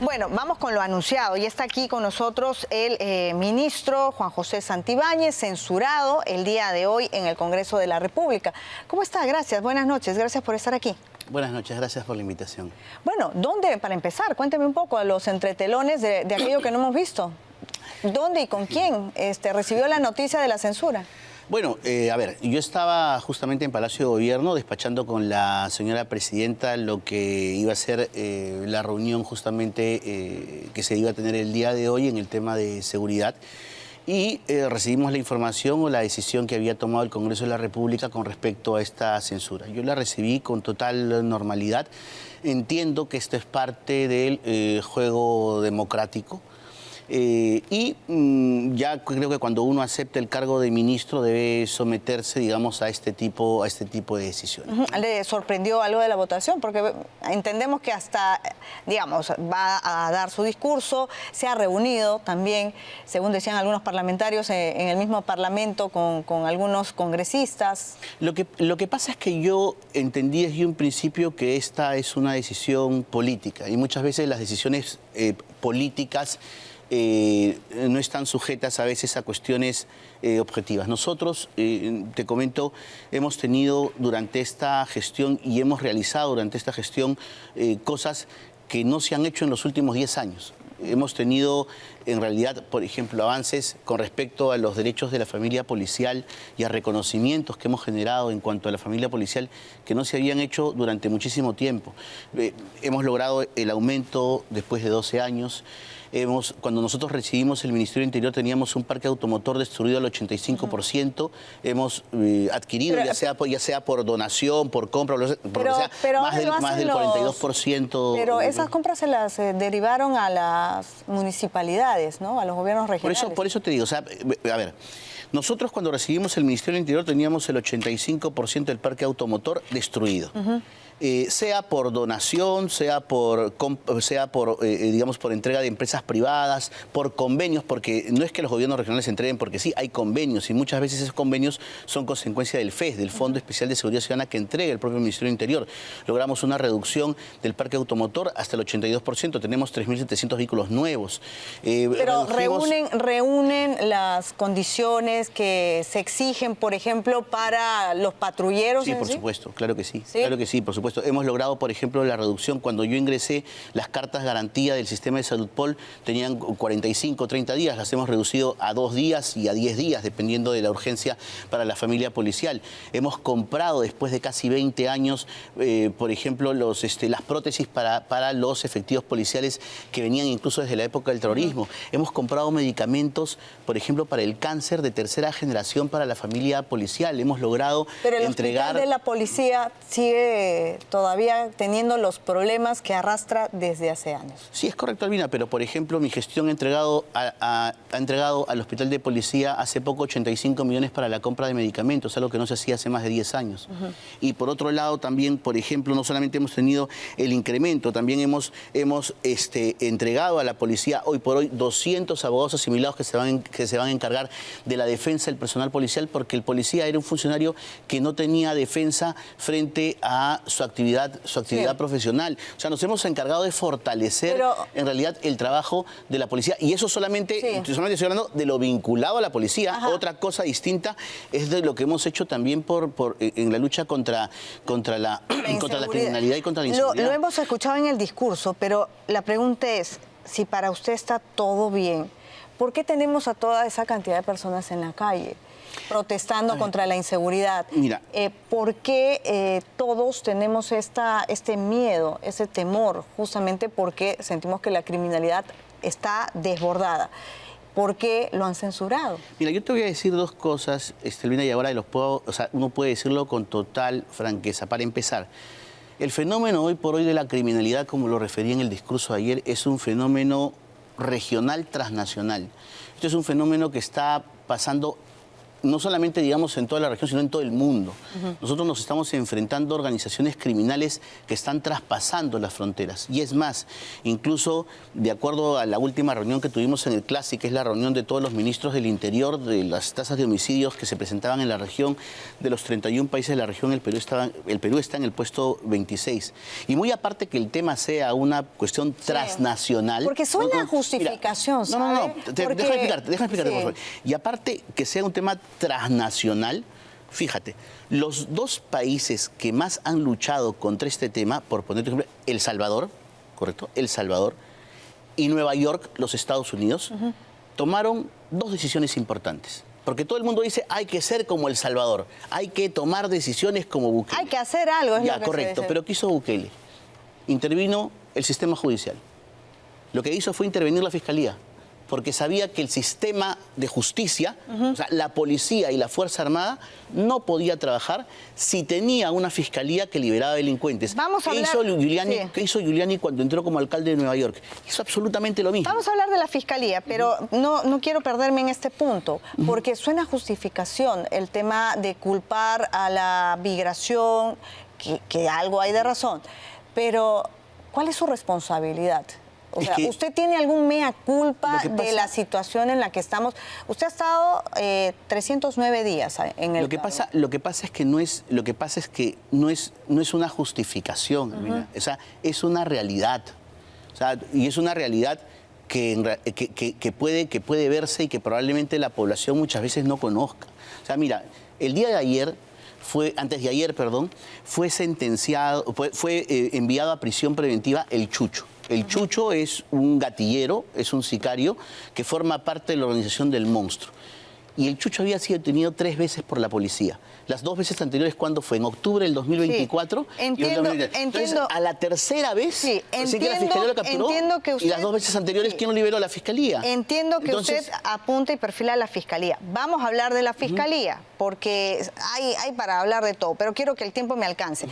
Bueno, vamos con lo anunciado. Ya está aquí con nosotros el ministro Juan José Santibáñez, censurado el día de hoy en el Congreso de la República. ¿Cómo está? Gracias, buenas noches, gracias por estar aquí. Buenas noches, gracias por la invitación. Bueno, ¿dónde, para empezar? Cuénteme un poco a los entretelones de aquello que no hemos visto. ¿Dónde y con quién recibió la noticia de la censura? Bueno, a ver, yo estaba justamente en Palacio de Gobierno despachando con la señora presidenta lo que iba a ser la reunión justamente que se iba a tener el día de hoy en el tema de seguridad. Y recibimos la información o la decisión que había tomado el Congreso de la República con respecto a esta censura. Yo la recibí con total normalidad. Entiendo que esto es parte del juego democrático. Ya creo que cuando uno acepta el cargo de ministro debe someterse, digamos, a este tipo de decisiones. ¿Le sorprendió algo de la votación? Porque entendemos que hasta, digamos, va a dar su discurso, se ha reunido también, según decían algunos parlamentarios, en el mismo Parlamento con algunos congresistas. Lo que pasa es que yo entendí desde un principio que esta es una decisión política y muchas veces las decisiones políticas no están sujetas a veces a cuestiones objetivas. Nosotros, te comento, hemos tenido durante esta gestión y hemos realizado durante esta gestión cosas que no se han hecho en los últimos 10 años. Hemos tenido, en realidad, por ejemplo, avances con respecto a los derechos de la familia policial y a reconocimientos que hemos generado en cuanto a la familia policial que no se habían hecho durante muchísimo tiempo. Hemos logrado el aumento después de 12 años. Cuando nosotros recibimos el Ministerio del Interior teníamos un parque automotor destruido al 85%. Hemos adquirido, ya sea por donación, por compra, más del 42%. Pero esas compras se las derivaron a las municipalidades, ¿no? A los gobiernos regionales. Por eso te digo, o sea, a ver, nosotros cuando recibimos el Ministerio del Interior teníamos el 85% del parque automotor destruido. Sea por donación, sea por digamos, por entrega de empresas privadas, por convenios, porque no es que los gobiernos regionales entreguen porque sí, hay convenios y muchas veces esos convenios son consecuencia del FES, del Fondo Especial de Seguridad Ciudadana que entrega el propio Ministerio del Interior. Logramos una reducción del parque automotor hasta el 82%, tenemos 3.700 vehículos nuevos. Pero reúnen las condiciones que se exigen, por ejemplo, para los patrulleros. Sí, por supuesto, claro que sí, claro que sí, por supuesto. Hemos logrado, por ejemplo, la reducción. Cuando yo ingresé, las cartas garantía del sistema de Salud Pol tenían 45, 30 días. Las hemos reducido a 2 días y a 10 días, dependiendo de la urgencia para la familia policial. Hemos comprado, después de casi 20 años, por ejemplo, las prótesis para los efectivos policiales que venían incluso desde la época del terrorismo. Hemos comprado medicamentos, por ejemplo, para el cáncer de tercera generación para la familia policial. Hemos logrado Pero el entregar... hospital de la policía sigue todavía teniendo los problemas que arrastra desde hace años. Sí, es correcto, Albina, pero por ejemplo mi gestión ha entregado al Hospital de Policía hace poco 85 millones para la compra de medicamentos, algo que no se hacía hace más de 10 años. Y por otro lado también, por ejemplo, no solamente hemos tenido el incremento, también hemos entregado a la policía hoy por hoy 200 abogados asimilados que se van a encargar de la defensa del personal policial, porque el policía era un funcionario que no tenía defensa frente a su actividad profesional. O sea, nos hemos encargado de fortalecer en realidad el trabajo de la policía y eso solamente estoy hablando de lo vinculado a la policía. Otra cosa distinta es de lo que hemos hecho también en la lucha contra la criminalidad y contra la inseguridad. Lo hemos escuchado en el discurso, pero la pregunta es, si para usted está todo bien, ¿por qué tenemos a toda esa cantidad de personas en la calle protestando contra la inseguridad? Mira, ¿por qué todos tenemos este miedo, ese temor? Justamente porque sentimos que la criminalidad está desbordada. ¿Por qué lo han censurado? Mira, yo te voy a decir dos cosas, Albina, y ahora uno puede decirlo con total franqueza. Para empezar, el fenómeno hoy por hoy de la criminalidad, como lo referí en el discurso de ayer, es un fenómeno regional transnacional. Esto es un fenómeno que está pasando no solamente, digamos, en toda la región, sino en todo el mundo. Nosotros nos estamos enfrentando a organizaciones criminales que están traspasando las fronteras. Y es más, incluso de acuerdo a la última reunión que tuvimos en el CLASI, que es la reunión de todos los ministros del Interior, de las tasas de homicidios que se presentaban en la región, de los 31 países de la región, el Perú está en el puesto 26. Y muy aparte que el tema sea una cuestión transnacional. Porque suena a justificación, no, déjame explicarte, por favor. Y aparte que sea un tema transnacional, fíjate, los dos países que más han luchado contra este tema, por poner un ejemplo, El Salvador, ¿correcto? El Salvador, y Nueva York, los Estados Unidos, tomaron dos decisiones importantes. Porque todo el mundo dice, hay que ser como El Salvador, hay que tomar decisiones como Bukele. Hay que hacer algo, es ya, lo que correcto, se dice. pero ¿qué hizo Bukele? Intervino el sistema judicial. Lo que hizo fue intervenir la Fiscalía, porque sabía que el sistema de justicia, o sea, la policía y la Fuerza Armada, no podía trabajar si tenía una fiscalía que liberaba delincuentes. Vamos a hablar... ¿Qué hizo Giuliani cuando entró como alcalde de Nueva York? Hizo absolutamente lo mismo. Vamos a hablar de la fiscalía, pero no quiero perderme en este punto, porque suena justificación el tema de culpar a la migración, que algo hay de razón, pero ¿cuál es su responsabilidad? O sea, ¿usted tiene algún mea culpa de la situación en la que estamos? Usted ha estado 309 días en el Lo que pasa es que no es una justificación, mira. O sea, es una realidad. O sea, y es una realidad que puede verse y que probablemente la población muchas veces no conozca. O sea, mira, el día de ayer antes de ayer, fue sentenciado, fue enviado a prisión preventiva el Chucho. El Chucho es un gatillero, es un sicario que forma parte de la organización del Monstruo. Y el Chucho había sido detenido 3 veces por la policía. Las 2 veces anteriores, ¿cuándo fue? En octubre del 2024. Sí, entiendo. Entonces, a la tercera vez, sí, sí que la Fiscalía lo capturó. Que usted, y las 2 veces anteriores, ¿quién lo liberó? La Fiscalía. Entiendo que usted apunta y perfila a la Fiscalía. Vamos a hablar de la Fiscalía, porque hay para hablar de todo, pero quiero que el tiempo me alcance.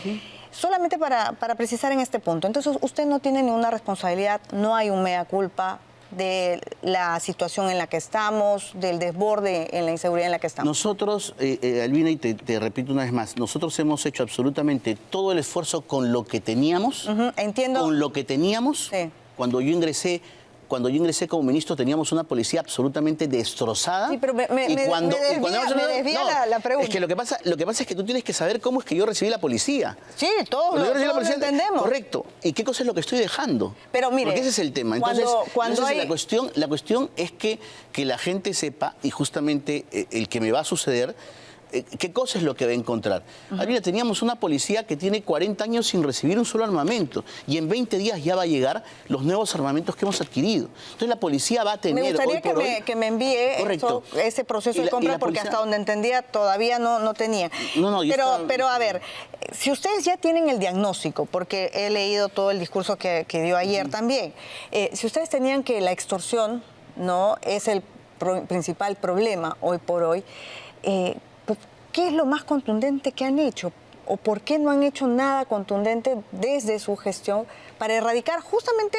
Solamente para precisar en este punto. Entonces, usted no tiene ninguna responsabilidad, no hay un mea culpa de la situación en la que estamos, del desborde en la inseguridad en la que estamos. Nosotros, Albina, y te repito una vez más, nosotros hemos hecho absolutamente todo el esfuerzo con lo que teníamos. Entiendo. Con lo que teníamos. Sí. Cuando yo ingresé como ministro teníamos una policía absolutamente destrozada. Sí, pero me desvía la pregunta. Es que lo que pasa es que tú tienes que saber cómo es que yo recibí la policía. Sí, todos lo entendemos. Correcto. ¿Y qué cosa es lo que estoy dejando? Pero mire, porque ese es el tema. Entonces, la cuestión es que la gente sepa, y justamente el que me va a suceder, ¿qué cosa es lo que va a encontrar? Mira, teníamos una policía que tiene 40 años sin recibir un solo armamento y en 20 días ya va a llegar los nuevos armamentos que hemos adquirido. Entonces la policía va a tener... Me gustaría que me envíe ese proceso de compra porque hasta donde entendía todavía no tenía. Pero a ver, si ustedes ya tienen el diagnóstico, porque he leído todo el discurso que dio ayer también, si ustedes tenían que la extorsión no es el principal problema hoy por hoy, ¿qué es lo más contundente que han hecho? ¿O por qué no han hecho nada contundente desde su gestión para erradicar justamente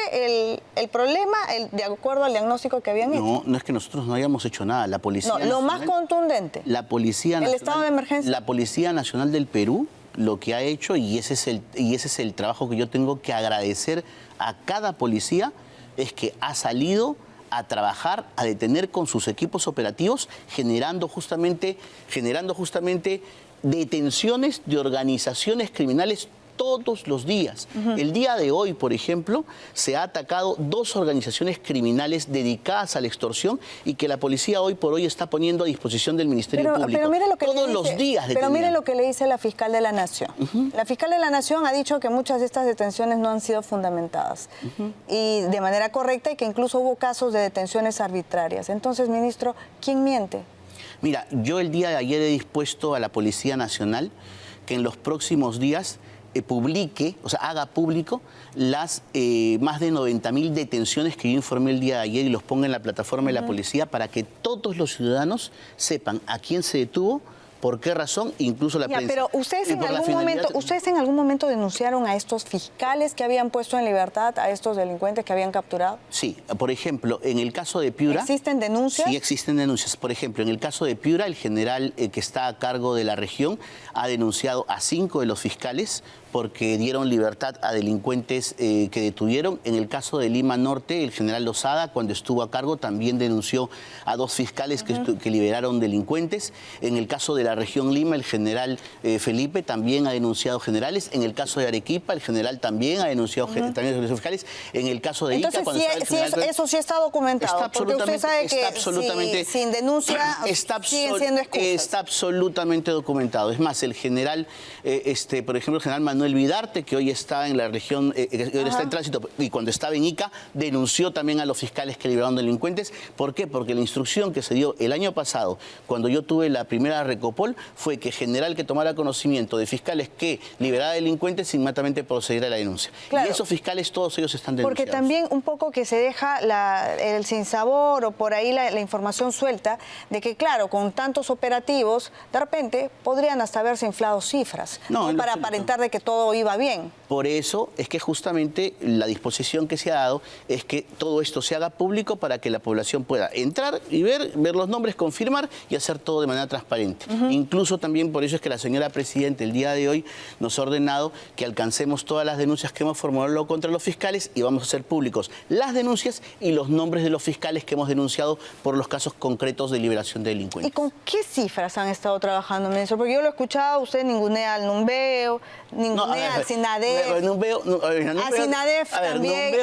el problema de acuerdo al diagnóstico que habían hecho? No es que nosotros no hayamos hecho nada. La Policía Nacional, lo más contundente. La Policía Nacional, el estado de emergencia. La Policía Nacional del Perú lo que ha hecho, y ese es el trabajo que yo tengo que agradecer a cada policía, es que ha salido a trabajar, a detener con sus equipos operativos, generando justamente detenciones de organizaciones criminales todos los días. El día de hoy, por ejemplo, se ha atacado 2 organizaciones criminales dedicadas a la extorsión y que la policía hoy por hoy está poniendo a disposición del Ministerio Público. Pero mire lo que todos los días Pero mire lo que le dice la fiscal de la Nación. La fiscal de la Nación ha dicho que muchas de estas detenciones no han sido fundamentadas y de manera correcta y que incluso hubo casos de detenciones arbitrarias. Entonces, ministro, ¿quién miente? Mira, yo el día de ayer he dispuesto a la Policía Nacional que en los próximos días publique, o sea, haga público las más de 90.000 detenciones que yo informé el día de ayer y los ponga en la plataforma de la policía para que todos los ciudadanos sepan a quién se detuvo, por qué razón, incluso la prensa. Pero ustedes en algún momento denunciaron a estos fiscales que habían puesto en libertad a estos delincuentes que habían capturado. Sí, por ejemplo, en el caso de Piura... ¿Existen denuncias? Sí, existen denuncias. Por ejemplo, en el caso de Piura, el general que está a cargo de la región ha denunciado a 5 de los fiscales porque dieron libertad a delincuentes que detuvieron. En el caso de Lima Norte, el general Lozada, cuando estuvo a cargo, también denunció a 2 fiscales que liberaron delincuentes. En el caso de la región Lima, el general Felipe también ha denunciado generales. En el caso de Arequipa, el general también ha denunciado también fiscales. En el caso de Ica, cuando estaba el general... eso sí está documentado, está porque usted sabe que absolutamente, sin denuncia siguen siendo excusas. Está absolutamente documentado. Es más, el general, por ejemplo, el general Manuel Vidarte, que hoy está en la región, que hoy está en tránsito, y cuando estaba en Ica, denunció también a los fiscales que liberaron delincuentes. ¿Por qué? Porque la instrucción que se dio el año pasado, cuando yo tuve la primera Recopol, fue que general que tomara conocimiento de fiscales que liberara delincuentes, inmediatamente procediera a la denuncia. Claro. Y esos fiscales, todos ellos están denunciados. Porque también un poco que se deja el sinsabor o por ahí la información suelta de que, claro, con tantos operativos, de repente podrían hasta haberse inflado cifras, ¿no? Para aparentar de que todo iba bien. Por eso es que justamente la disposición que se ha dado es que todo esto se haga público para que la población pueda entrar y ver los nombres, confirmar y hacer todo de manera transparente. Incluso también por eso es que la señora Presidenta el día de hoy nos ha ordenado que alcancemos todas las denuncias que hemos formulado contra los fiscales y vamos a hacer públicos las denuncias y los nombres de los fiscales que hemos denunciado por los casos concretos de liberación de delincuentes. ¿Y con qué cifras han estado trabajando, ministro? Porque yo lo he escuchado, usted ningunea al Numbeo, ningunea al SINADEF. A SINADEF también.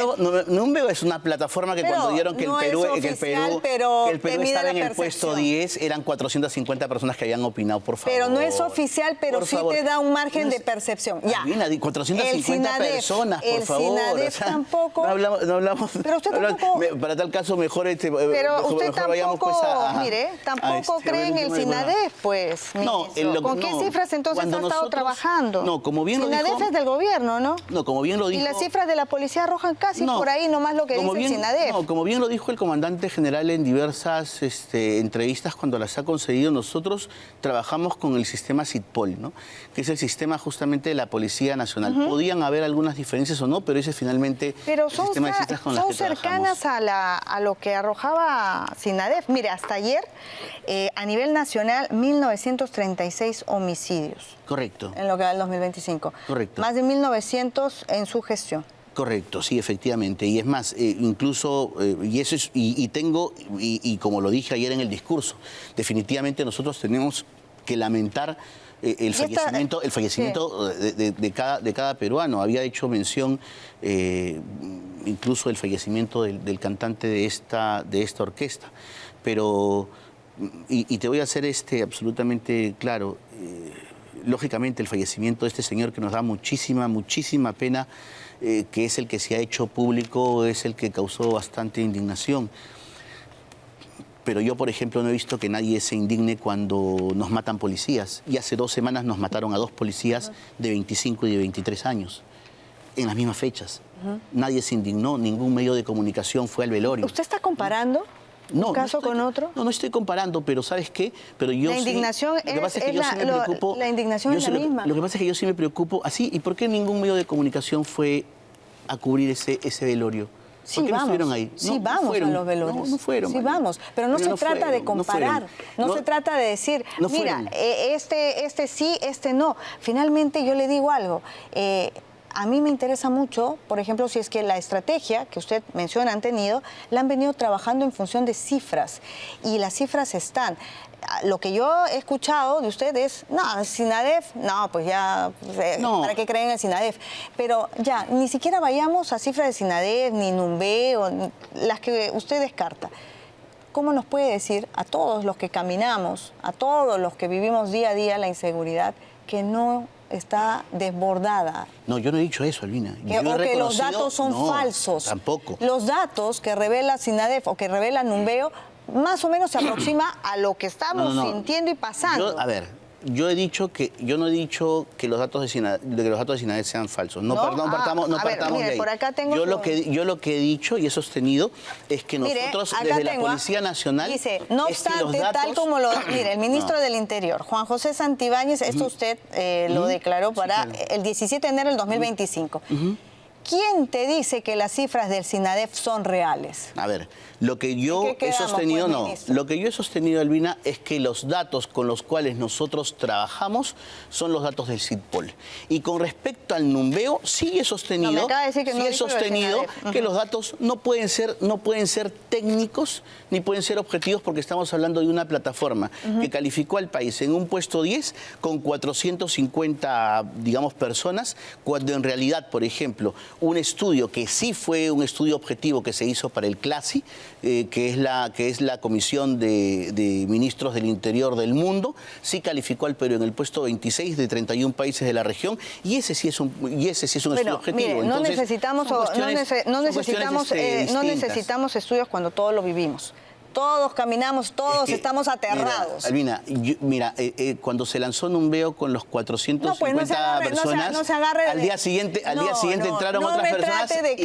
Numbeo es una plataforma que pero cuando dieron que no el Perú, pero el Perú estaba en el puesto 10, eran 450 personas que habían opinado, por favor. Pero no es oficial, pero por sí favor. te da un margen de percepción. Ya. Adivina, 450 personas, por favor. El SINADEF tampoco. No hablamos. Pero usted tampoco. Para tal caso, mejor pero usted mejor vayamos tampoco, pues mire, tampoco cree en el SINADEF, pues, ministro. ¿Con qué cifras entonces ha estado trabajando? No, como bien lo dijo. SINADEF es del gobierno, ¿no? No, como bien lo dijo. Y las cifras de la policía arrojan casi por ahí nomás lo que dice el SINADEF. No, como bien lo dijo el comandante general en diversas entrevistas cuando las ha concedido, nosotros trabajamos con el sistema CITPOL, ¿no? Que es el sistema justamente de la Policía Nacional. Podían haber algunas diferencias o no, pero ese finalmente pero el sistema de cifras con las que trabajamos. Son cercanas a lo que arrojaba SINADEF. Mire, hasta ayer, a nivel nacional, 1.936 homicidios. Correcto. En lo que va del 2025. Correcto. Más de 1.900 en su gestión. Correcto, sí, efectivamente. Y es más, incluso, y como lo dije ayer en el discurso, definitivamente nosotros tenemos que lamentar el fallecimiento de cada peruano. Había hecho mención incluso del fallecimiento del cantante de esta orquesta. Pero, y te voy a hacer absolutamente claro, lógicamente el fallecimiento de este señor que nos da muchísima pena, que es el que se ha hecho público, es el que causó bastante indignación. Pero yo, por ejemplo, no he visto que nadie se indigne cuando nos matan policías. Y hace 2 semanas nos mataron a 2 policías de 25 y de 23 años, en las mismas fechas. Nadie se indignó, ningún medio de comunicación fue al velorio. ¿Usted está comparando un caso con otro? No estoy comparando, pero ¿sabes qué? Pero yo la indignación sí, la indignación es la misma. Lo que pasa es que yo sí me preocupo así. ¿Y por qué ningún medio de comunicación fue a cubrir ese velorio? Sí, vamos. No estuvieron ahí? Sí, vamos a los velorios. No fueron. Sí, vamos. Pero no se trata de comparar. No se trata de decir, mira, este sí, este no. Finalmente yo le digo algo. A mí me interesa mucho, por ejemplo, si es que la estrategia que usted menciona han tenido, la han venido trabajando en función de cifras. Y las cifras están. Lo que yo he escuchado de usted es, no, SINADEF, no, pues ya, ¿para qué creen en el SINADEF? Pero ya, ni siquiera vayamos a cifras de SINADEF, ni Numbeo, las que usted descarta. ¿Cómo nos puede decir a todos los que caminamos, a todos los que vivimos día a día la inseguridad, que no está desbordada? No, yo no he dicho eso, Albina. O que los datos son falsos. Tampoco. Los datos que revela SINADEF o que revela Numbeo más o menos se aproxima a lo que estamos sintiendo y pasando. A ver, yo no he dicho que los datos de SINADEP sean falsos. No, ¿No? no partamos mire, de ahí. por acá tengo yo lo que he dicho y he sostenido es que nosotros desde la Policía Nacional dice, no obstante, tal como lo mire, el ministro del Interior, Juan José Santibáñez, esto usted lo declaró para el 17 de enero del 2025. ¿Quién te dice que las cifras del SINADEP son reales? A ver, lo que yo he sostenido, lo que yo he sostenido, Albina, es que los datos con los cuales nosotros trabajamos son los datos del CIDPOL. Y con respecto al numbeo, sí he sostenido, que los datos no pueden ser técnicos ni pueden ser objetivos, porque estamos hablando de una plataforma que calificó al país en un puesto 10 con 450, digamos, personas, cuando en realidad, por ejemplo, un estudio que sí fue un estudio objetivo que se hizo para el CLASI, que es la Comisión de Ministros del Interior del Mundo, sí calificó al Perú en el puesto 26 de 31 países de la región, y ese sí es un estudio objetivo. Mire, Entonces, no necesitamos estudios cuando todos lo vivimos. Todos caminamos, todos estamos aterrados. Albina, cuando se lanzó Numbeo con los 450 personas, al día siguiente entraron otras personas y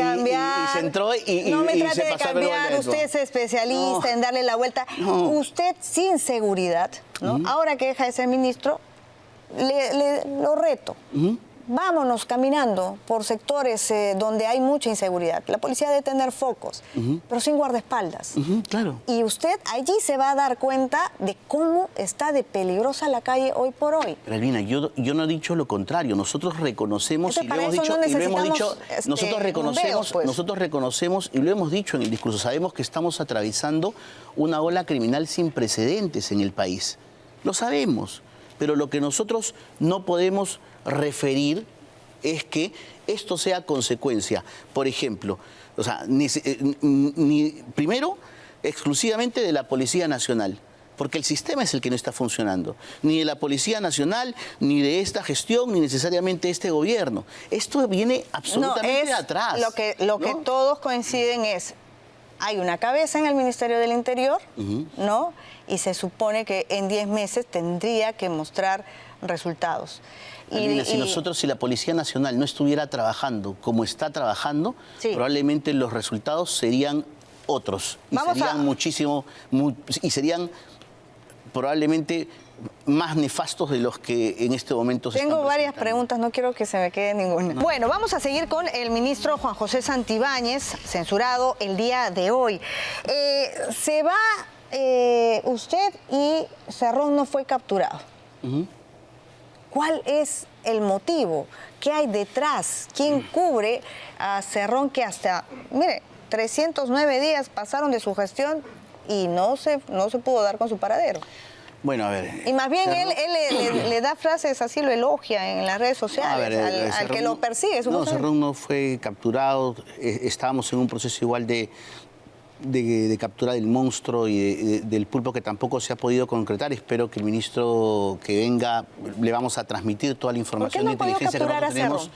se entró y no me y trate se de pasó cambiar, usted es especialista en darle la vuelta. Usted sin seguridad, ¿no? Ahora que deja de ser ministro, lo reto. Vámonos caminando por sectores donde hay mucha inseguridad. La policía debe tener focos, pero sin guardaespaldas. Claro. Y usted allí se va a dar cuenta de cómo está de peligrosa la calle hoy por hoy. Pero Albina, yo no he dicho lo contrario. Nosotros reconocemos y lo hemos dicho, nosotros reconocemos y lo hemos dicho en el discurso. Sabemos que estamos atravesando una ola criminal sin precedentes en el país. Lo sabemos. Pero lo que nosotros no podemos referir es que esto sea consecuencia, por ejemplo, o sea, primero, exclusivamente de la Policía Nacional, porque el sistema es el que no está funcionando, ni de la Policía Nacional, ni de esta gestión, ni necesariamente de este gobierno. Esto viene absolutamente de atrás. Lo que todos coinciden es, hay una cabeza en el Ministerio del Interior, ¿no? Y se supone que en 10 meses tendría que mostrar resultados. Si la Policía Nacional no estuviera trabajando como está trabajando, probablemente los resultados serían otros. Y serían probablemente más nefastos de los que en este momento se están Tengo varias preguntas, no quiero que se me quede ninguna. Bueno, vamos a seguir con el ministro Juan José Santibáñez, censurado el día de hoy. Se va usted y Cerrón no fue capturado. ¿Cuál es el motivo? ¿Qué hay detrás? ¿Quién cubre a Cerrón, que hasta, mire, 309 días pasaron de su gestión y no se pudo dar con su paradero? Bueno, a ver. Y más bien él le da frases así, lo elogia en las redes sociales, al que lo persigue. No, Cerrón no fue capturado. Estábamos en un proceso igual de captura del monstruo y del pulpo que tampoco se ha podido concretar. Espero que el ministro que venga, le vamos a transmitir toda la información de inteligencia que nosotros tenemos.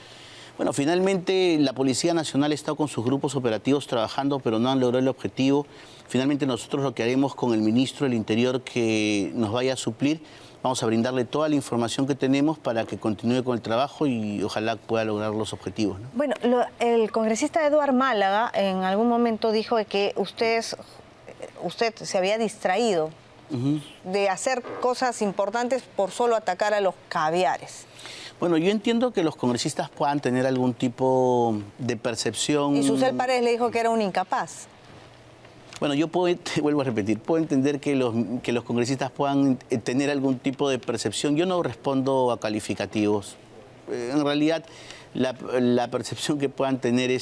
Bueno, finalmente la Policía Nacional ha estado con sus grupos operativos trabajando, pero no han logrado el objetivo. Finalmente nosotros lo que haremos con el ministro del Interior que nos vaya a suplir, vamos a brindarle toda la información que tenemos para que continúe con el trabajo y ojalá pueda lograr los objetivos, ¿no? Bueno, el congresista Eduard Málaga en algún momento dijo de que usted se había distraído de hacer cosas importantes por solo atacar a los caviares. Bueno, yo entiendo que los congresistas puedan tener algún tipo de percepción. Y Susel Paredes le dijo que era un incapaz. Bueno, vuelvo a repetir, puedo entender que los congresistas puedan tener algún tipo de percepción. Yo no respondo a calificativos. En realidad, la percepción que puedan tener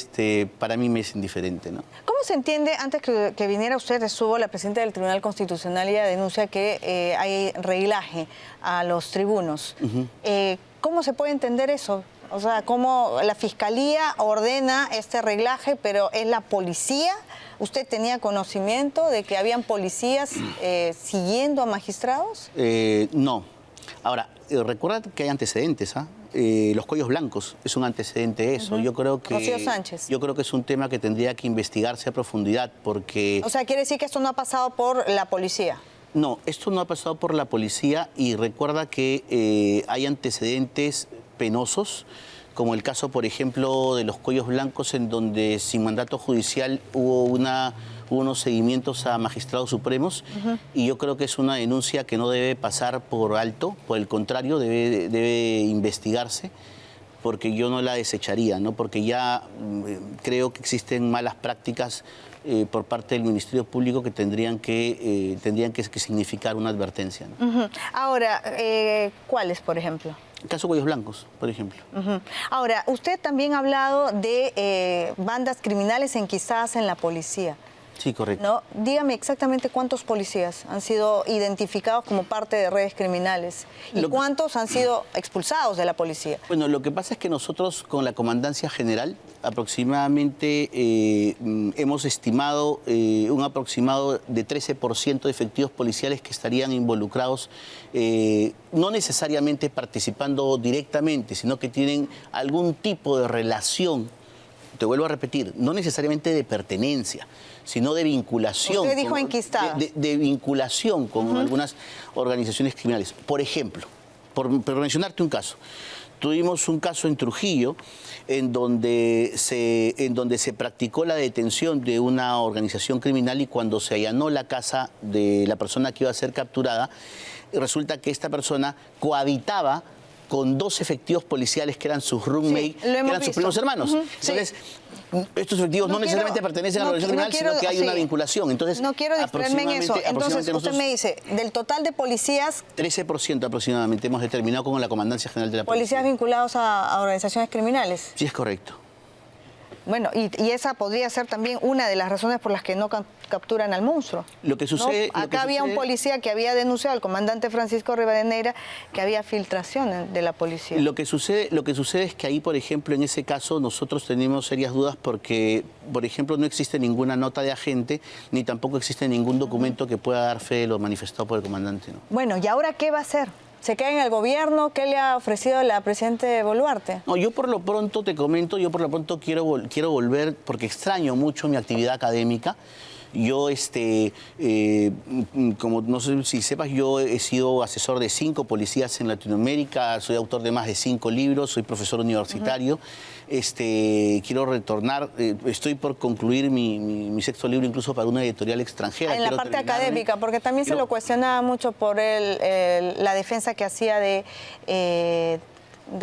para mí me es indiferente, ¿no? ¿Cómo se entiende, antes que viniera usted, estuvo la presidenta del Tribunal Constitucional y ella denuncia que hay reglaje a los tribunos? ¿Cómo se puede entender eso? O sea, ¿cómo la Fiscalía ordena este reglaje, pero es la policía? ¿Usted tenía conocimiento de que habían policías siguiendo a magistrados? No. Ahora, recuerda que hay antecedentes, los cuellos blancos es un antecedente de eso. Yo creo que Rocío Sánchez. Yo creo que es un tema que tendría que investigarse a profundidad porque... O sea, quiere decir que esto no ha pasado por la policía. No, esto no ha pasado por la policía y recuerda que hay antecedentes penosos, como el caso, por ejemplo, de los cuellos blancos, en donde sin mandato judicial hubo unos seguimientos a magistrados supremos, y yo creo que es una denuncia que no debe pasar por alto, por el contrario, debe investigarse, porque yo no la desecharía, ¿no? Porque ya creo que existen malas prácticas por parte del Ministerio Público que tendrían que significar una advertencia, ¿no? Ahora, ¿cuáles, por ejemplo? El caso Cuellos Blancos, por ejemplo. Ahora, usted también ha hablado de bandas criminales enquistadas en la policía. Sí, correcto. ¿No? Dígame exactamente cuántos policías han sido identificados como parte de redes criminales y cuántos han sido expulsados de la policía. Bueno, lo que pasa es que nosotros con la Comandancia General aproximadamente hemos estimado un aproximado de 13% de efectivos policiales que estarían involucrados, no necesariamente participando directamente, sino que tienen algún tipo de relación. Te vuelvo a repetir, no necesariamente de pertenencia, sino de vinculación. Usted dijo enquistada. De vinculación con algunas organizaciones criminales. Por ejemplo, por mencionarte un caso, tuvimos un caso en Trujillo en donde se practicó la detención de una organización criminal, y cuando se allanó la casa de la persona que iba a ser capturada, resulta que esta persona cohabitaba con 2 efectivos policiales que eran sus roommates, que eran sus primos hermanos. Entonces, estos efectivos no necesariamente pertenecen a la organización criminal, sino que hay una vinculación. Entonces, no quiero distraerme en eso. Entonces, usted me dice, del total de policías... 13% aproximadamente hemos determinado con la Comandancia General de la Policía. ¿Policías vinculados a organizaciones criminales? Sí, es correcto. Bueno, y esa podría ser también una de las razones por las que no capturan al monstruo. Lo que sucede... ¿No? Acá había un policía que había denunciado al comandante Francisco Rivadeneira que había filtraciones de la policía. Lo que sucede es que ahí, por ejemplo, en ese caso nosotros tenemos serias dudas porque, por ejemplo, no existe ninguna nota de agente, ni tampoco existe ningún documento que pueda dar fe de lo manifestado por el comandante, ¿no? Bueno, ¿y ahora qué va a hacer? ¿Se queda en el gobierno? ¿Qué le ha ofrecido la presidenta Boluarte? No, yo por lo pronto te comento, quiero volver porque extraño mucho mi actividad académica. Yo, como no sé si sepas, yo he sido asesor de 5 policías en Latinoamérica, soy autor de más de 5 libros, soy profesor universitario. Quiero retornar, estoy por concluir mi 6º libro incluso para una editorial extranjera. En la parte académica, porque también se lo cuestionaba mucho por la defensa que hacía de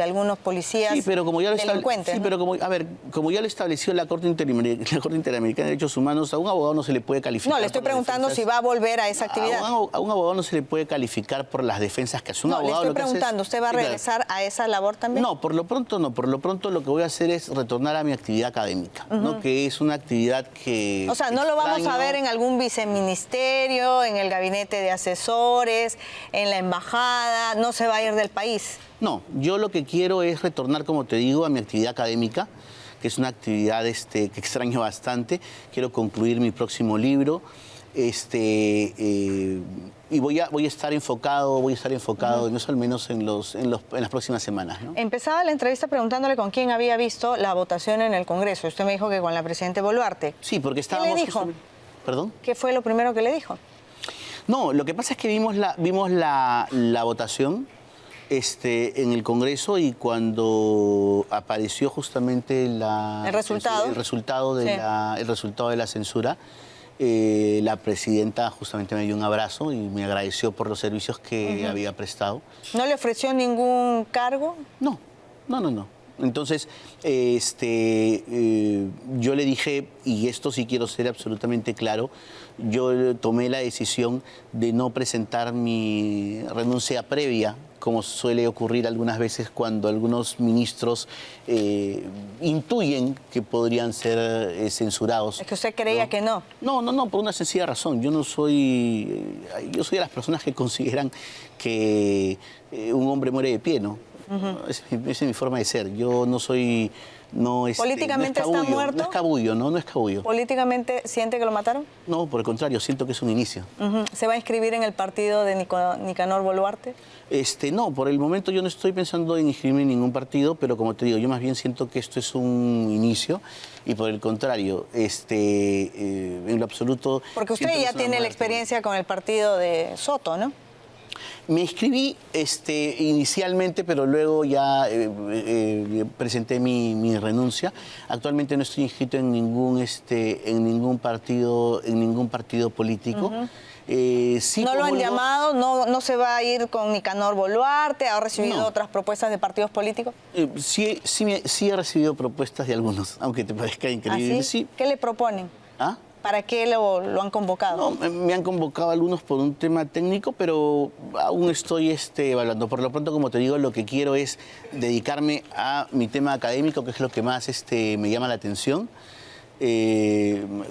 algunos policías delincuentes. Sí, pero como ya lo estableció la Corte Interamericana de Derechos Humanos, a un abogado no se le puede calificar. No, le estoy preguntando si va a volver a esa actividad. A un abogado no se le puede calificar por las defensas que hace un abogado. Le estoy preguntando, ¿usted va a regresar a esa labor también? No, por lo pronto no. Por lo pronto lo que voy a hacer es retornar a mi actividad académica, ¿no? Que es una actividad que... O sea, ¿no lo vamos a ver en algún viceministerio, en el gabinete de asesores, en la embajada? ¿No se va a ir del país? No, yo lo que quiero es retornar, como te digo, a mi actividad académica, que es una actividad que extraño bastante. Quiero concluir mi próximo libro y voy a estar enfocado, no al menos en las próximas semanas, ¿no? Empezaba la entrevista preguntándole con quién había visto la votación en el Congreso. Usted me dijo que con la presidenta Boluarte. Sí, porque estábamos... ¿Qué le dijo? ¿Perdón? ¿Qué fue lo primero que le dijo? No, lo que pasa es que vimos la votación en el Congreso, y cuando apareció justamente el resultado de la censura, la presidenta justamente me dio un abrazo y me agradeció por los servicios que había prestado. ¿No le ofreció ningún cargo? No. Entonces, yo le dije, y esto sí quiero ser absolutamente claro, yo tomé la decisión de no presentar mi renuncia previa, como suele ocurrir algunas veces cuando algunos ministros intuyen que podrían ser censurados. Es que usted creía que no. No, por una sencilla razón. Yo soy de las personas que consideran que un hombre muere de pie, ¿no? Esa es mi forma de ser. Yo no soy... ¿Políticamente está muerto? No es cabullo. ¿Políticamente siente que lo mataron? No, por el contrario, siento que es un inicio. ¿Se va a inscribir en el partido de Nicanor Boluarte? No, por el momento yo no estoy pensando en inscribirme en ningún partido, pero como te digo, yo más bien siento que esto es un inicio, y por el contrario, en lo absoluto. Porque usted siento que ya es una tiene la muerte. experiencia con el partido de Soto, ¿no? Me inscribí inicialmente, pero luego ya presenté mi renuncia. Actualmente no estoy inscrito en ningún partido político. Sí, ¿No lo han comulgo- llamado? ¿No se va a ir con Nicanor Boluarte? ¿Ha recibido No. otras propuestas de partidos políticos? Sí he recibido propuestas de algunos, aunque te parezca increíble. ¿Así? Sí. ¿Qué le proponen? ¿Ah? ¿Para qué lo han convocado? No, me han convocado algunos por un tema técnico, pero aún estoy evaluando. Por lo pronto, como te digo, lo que quiero es dedicarme a mi tema académico, que es lo que más me llama la atención.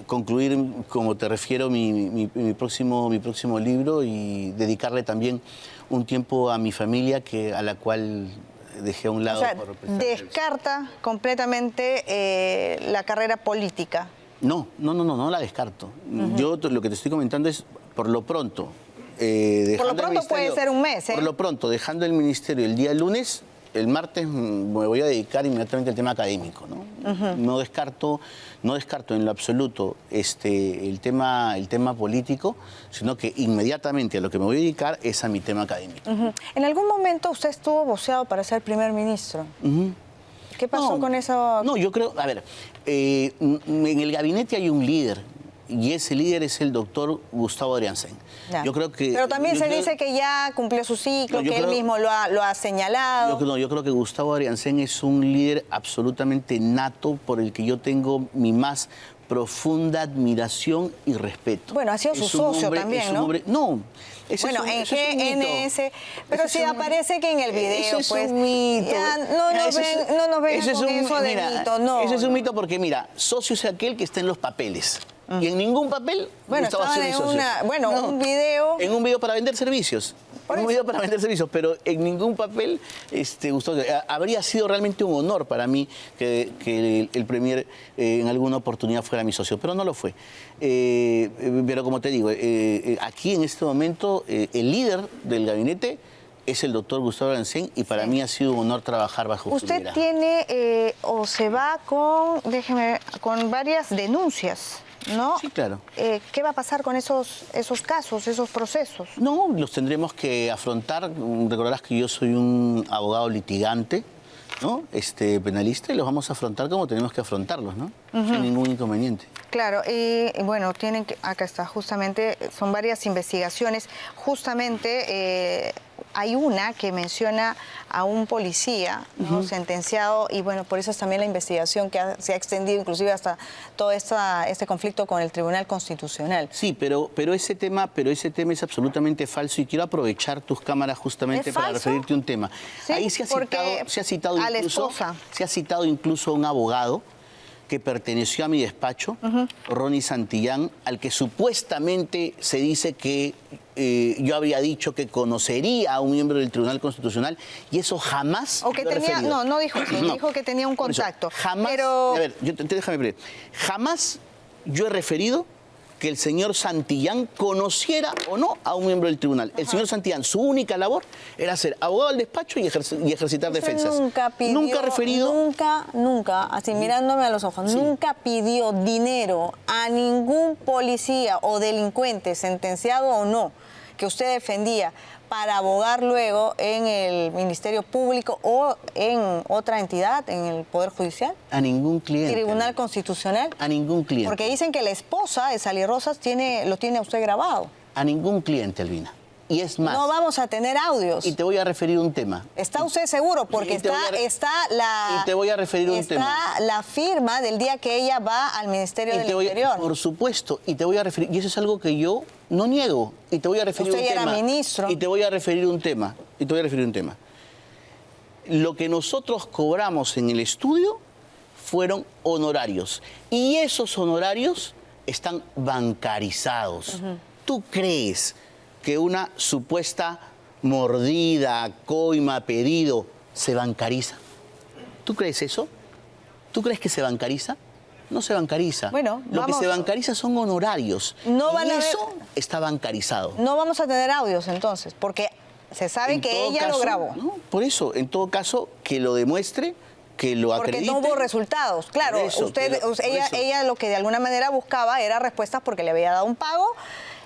Concluir, como te refiero, mi próximo libro y dedicarle también un tiempo a mi familia, a la cual dejé a un lado. O sea, por prestar descarta completamente la carrera política. No la descarto. Yo lo que te estoy comentando es, por lo pronto, Por lo dejando el pronto puede ministerio- ser un mes, ¿eh? Por lo pronto, dejando el ministerio el día lunes, el martes me voy a dedicar inmediatamente al tema académico, ¿no? No descarto en lo absoluto el tema político, sino que inmediatamente a lo que me voy a dedicar es a mi tema académico. En algún momento usted estuvo voceado para ser primer ministro. ¿Qué pasó No, con eso? No, yo creo, a ver, en el gabinete hay un líder, y ese líder es el doctor Gustavo Adrianzen. Ya. Yo creo que... Pero también yo se creo- dice que ya cumplió su ciclo, No, yo que él creo- mismo lo ha señalado. Yo creo que Gustavo Adrianzen es un líder absolutamente nato por el que yo tengo mi más profunda admiración y respeto. Bueno, ha sido Es su un socio hombre- también, es un ¿no? hombre- no. Ese Bueno, es un- en ese es un mito. GNS, pero Ese sí es un- aparece que en el video, ese es pues, un mito. ya no nos Ese es- ven, no nos vengan ese es con un- eso de mira, mito, no. Ese es un no. mito porque, mira, socio es aquel que está en los papeles. Y en ningún papel Bueno, Gustavo estaban Adrianzen en es socio. una, un video. En un video para vender servicios. Por En un eso. video para vender servicios, pero en ningún papel, Gustavo, habría sido realmente un honor para mí que el Premier en alguna oportunidad fuera mi socio, pero no lo fue. Pero como te digo, aquí en este momento el líder del gabinete es el doctor Gustavo Adrianzen y para mí ha sido un honor trabajar bajo su Usted liderazgo. tiene o se va con varias denuncias, ¿no? Sí, claro. ¿Qué va a pasar con esos casos, esos procesos? No, los tendremos que afrontar. Recordarás que yo soy un abogado litigante, ¿no? Penalista, y los vamos a afrontar como tenemos que afrontarlos, ¿no? Sin ningún inconveniente. Claro, y bueno, acá está, justamente, son varias investigaciones. Justamente hay una que menciona a un policía, ¿no? Sentenciado, y bueno, por eso es también la investigación que se ha extendido inclusive hasta todo este conflicto con el Tribunal Constitucional. Sí, pero ese tema es absolutamente falso y quiero aprovechar tus cámaras justamente ¿Es para falso? referirte a un tema. Sí, Ahí se porque ha citado a la incluso, esposa. se ha citado incluso a un abogado que perteneció a mi despacho, Ronnie Santillán, al que supuestamente se dice que yo había dicho que conocería a un miembro del Tribunal Constitucional y eso jamás O que lo he tenía, referido. no dijo eso, No. dijo que tenía un Por eso, contacto. jamás, pero a ver, déjame ver. Jamás yo he referido que el señor Santillán conociera o no a un miembro del tribunal. El señor Santillán, su única labor era ser abogado del despacho y ejercitar usted defensas. nunca pidió, Nunca ha referido. nunca, así mirándome a los ojos, Sí. nunca pidió dinero a ningún policía o delincuente, sentenciado o no, que usted defendía, para abogar luego en el Ministerio Público o en otra entidad, en el Poder Judicial, A ningún cliente. Tribunal Constitucional. A ningún cliente. Porque dicen que la esposa de Sally Rosas lo tiene usted grabado. A ningún cliente, Albina. Y es más. No vamos a tener audios. Y te voy a referir un tema. ¿Está usted seguro? Porque Y te voy a- está la... y te voy a referir un tema. Está la firma del día que ella va al Ministerio Y del te voy- Interior. Por supuesto, y te voy a referir, y eso es algo que yo no niego, y te voy a referir Usted un ya era tema. ministro. Y te voy a referir un tema, Lo que nosotros cobramos en el estudio fueron honorarios, y esos honorarios están bancarizados. ¿Tú crees que una supuesta mordida, coima, pedido, se bancariza? ¿Tú crees eso? ¿Tú crees que se bancariza? No se bancariza. Bueno, lo vamos- que se bancariza son honorarios. No y van a ver- eso está bancarizado. No vamos a tener audios entonces, porque se sabe En que todo ella lo caso, grabó. ¿no? Por eso, en todo caso, que lo demuestre que lo Porque acrediten. no hubo resultados. Claro, ella lo que de alguna manera buscaba era respuestas porque le había dado un pago.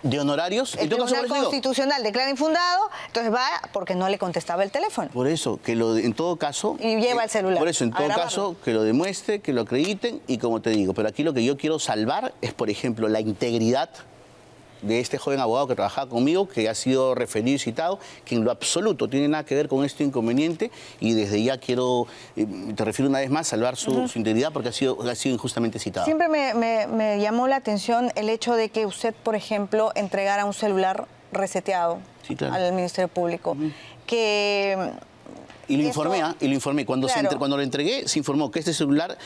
¿De honorarios? El Tribunal Constitucional declara infundado, entonces va porque no le contestaba el teléfono. Por eso, que en todo caso... Y lleva el celular. Por eso, en todo caso, que lo demuestre, que lo acrediten y como te digo, pero aquí lo que yo quiero salvar es, por ejemplo, la integridad de este joven abogado que trabajaba conmigo, que ha sido referido y citado, que en lo absoluto tiene nada que ver con este inconveniente y desde ya quiero, te refiero una vez más, salvar su integridad porque ha sido injustamente citado. Siempre me llamó la atención el hecho de que usted, por ejemplo, entregara un celular reseteado al Ministerio Público, que... Y lo informé, y lo informé. Cuando lo entregué, se informó que este celular,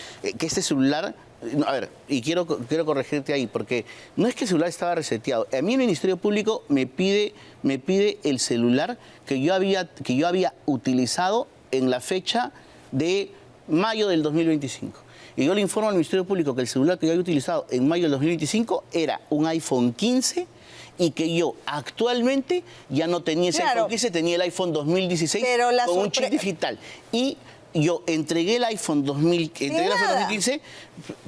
a ver, y quiero corregirte ahí, porque no es que el celular estaba reseteado. A mí el Ministerio Público me pide el celular que yo había utilizado en la fecha de mayo del 2025. Y yo le informo al Ministerio Público que el celular que yo había utilizado en mayo del 2025 era un iPhone 15 y que yo actualmente ya no tenía ese iPhone 15, tenía el iPhone 2016 con un chip digital. Y yo entregué el iPhone 2015,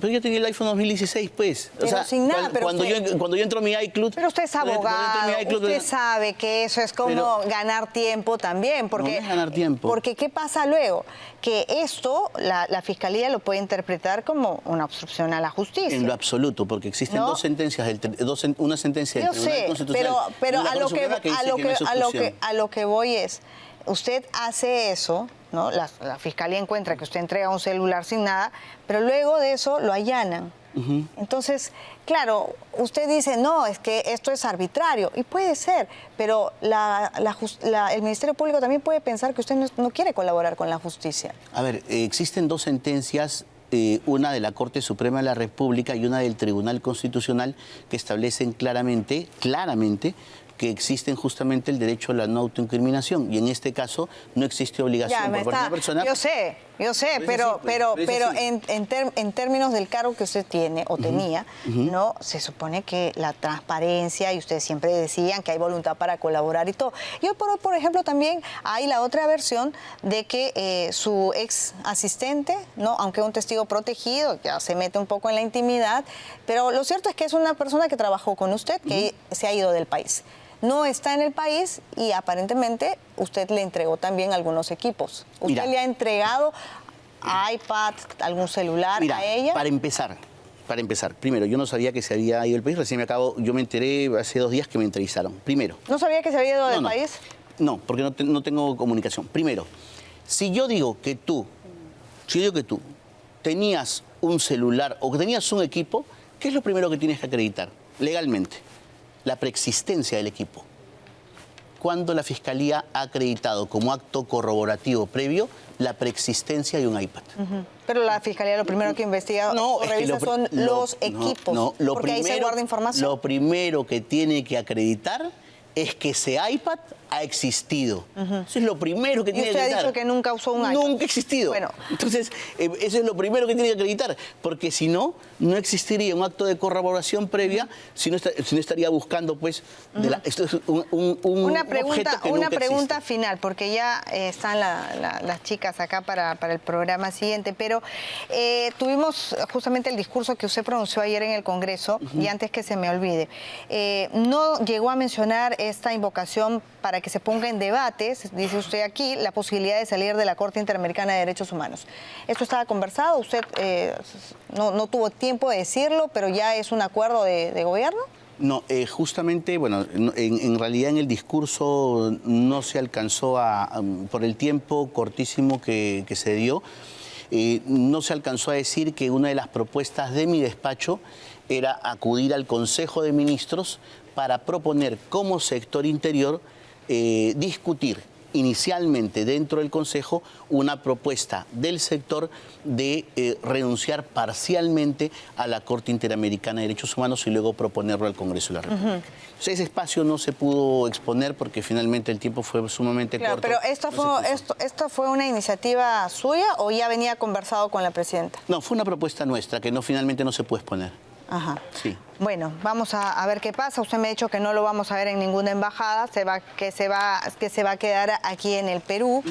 pero yo tenía el iPhone 2016, pues. Pero o sea, sin nada, cuando yo entro a mi iCloud... Pero usted es abogado, usted sabe que eso es como ganar tiempo también. Porque, no es ganar tiempo. Porque ¿qué pasa luego? Que esto, la Fiscalía lo puede interpretar como una obstrucción a la justicia. En lo absoluto, porque existen dos sentencias, una sentencia del Tribunal Constitucional. Pero a lo que voy es, usted hace eso, ¿no? La Fiscalía encuentra que usted entrega un celular sin nada, pero luego de eso lo allanan. Entonces, claro, usted dice, no, es que esto es arbitrario, y puede ser, pero el Ministerio Público también puede pensar que usted no quiere colaborar con la justicia. A ver, existen dos sentencias, una de la Corte Suprema de la República y una del Tribunal Constitucional, que establecen claramente que existen justamente el derecho a la no autoincriminación, y en este caso no existe obligación por parte de una persona. Yo sé, pero en términos del cargo que usted tiene o tenía, ¿no? Se supone que la transparencia, y ustedes siempre decían que hay voluntad para colaborar y todo. Y hoy, por ejemplo, también hay la otra versión de que su ex asistente, ¿no? Aunque un testigo protegido, ya se mete un poco en la intimidad, pero lo cierto es que es una persona que trabajó con usted, que se ha ido del país. No está en el país y aparentemente usted le entregó también algunos equipos. ¿Usted le ha entregado iPad, algún celular a ella? Para empezar, primero, yo no sabía que se había ido del país, yo me enteré hace 2 días que me entrevistaron. Primero. ¿No sabía que se había ido del país? No, porque no tengo comunicación. Primero, si yo digo que tú tenías un celular o que tenías un equipo, ¿qué es lo primero que tienes que acreditar legalmente? La preexistencia del equipo. Cuando la Fiscalía ha acreditado como acto corroborativo previo la preexistencia de un iPad. Pero la Fiscalía lo primero que investiga o revisa son los equipos, porque ahí se guarda información. Lo primero que tiene que acreditar es que ese iPad ha existido. Eso es lo primero que tiene que acreditar. Y usted ha dicho que nunca usó un iPad. Nunca ha existido. Bueno. Entonces, eso es lo primero que tiene que acreditar, porque si no, no existiría un acto de corroboración previa, si no estaría buscando, pues, esto es una pregunta existe. final, porque ya están las chicas acá para el programa siguiente, pero tuvimos justamente el discurso que usted pronunció ayer en el Congreso, y antes que se me olvide, no llegó a mencionar esta invocación para que se ponga en debate, dice usted aquí, la posibilidad de salir de la Corte Interamericana de Derechos Humanos. ¿Esto estaba conversado? ¿Usted no tuvo tiempo de decirlo, pero ya es un acuerdo de gobierno? No, justamente, bueno, en realidad en el discurso no se alcanzó por el tiempo cortísimo que se dio, no se alcanzó a decir que una de las propuestas de mi despacho era acudir al Consejo de Ministros para proponer como sector interior discutir inicialmente dentro del Consejo una propuesta del sector de renunciar parcialmente a la Corte Interamericana de Derechos Humanos y luego proponerlo al Congreso de la República. Entonces, ese espacio no se pudo exponer porque finalmente el tiempo fue sumamente corto. Pero ¿esto fue una iniciativa suya o ya venía conversado con la presidenta? No, fue una propuesta nuestra que finalmente no se pudo exponer. Ajá. Sí. Bueno, vamos a ver qué pasa. Usted me ha dicho que no lo vamos a ver en ninguna embajada, que se va a quedar aquí en el Perú.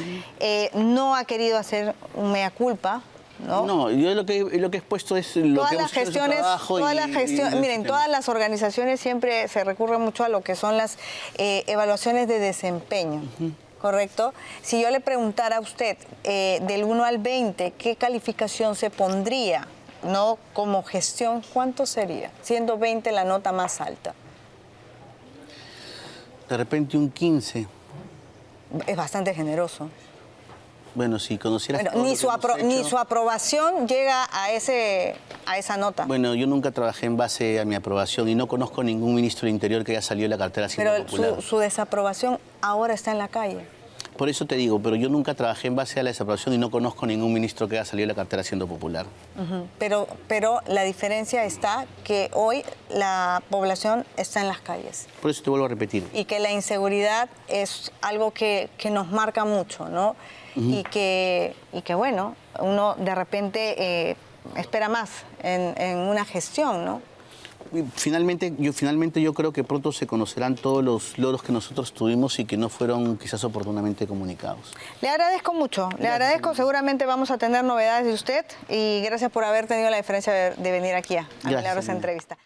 No ha querido hacer un mea culpa, ¿no? No, yo lo que he expuesto es lo Todas que las hemos hecho en su gestiones, trabajo miren, todas las organizaciones siempre se recurre mucho a lo que son las evaluaciones de desempeño. ¿Correcto? Si yo le preguntara a usted del 1 al 20, ¿qué calificación se pondría, no, como gestión? ¿Cuánto sería? Siendo 20 la nota más alta. De repente un 15. Es bastante generoso. Bueno, si conocieras Bueno, todo ni lo que hemos ni hecho. su aprobación llega a esa nota. Bueno, yo nunca trabajé en base a mi aprobación y no conozco ningún ministro del Interior que haya salido de la cartera Hacienda Pero Popular. su desaprobación ahora está en la calle. Por eso te digo, pero yo nunca trabajé en base a la desaprobación y no conozco ningún ministro que haya salido de la cartera Hacienda Popular. Pero la diferencia está que hoy la población está en las calles. Por eso te vuelvo a repetir. Y que la inseguridad es algo que nos marca mucho, ¿no? Y que bueno, uno de repente espera más en una gestión, ¿no? Finalmente yo creo que pronto se conocerán todos los logros que nosotros tuvimos y que no fueron quizás oportunamente comunicados. Le agradezco mucho, le agradezco. Seguramente vamos a tener novedades de usted y gracias por haber tenido la diferencia de venir aquí a Milagros Entrevista.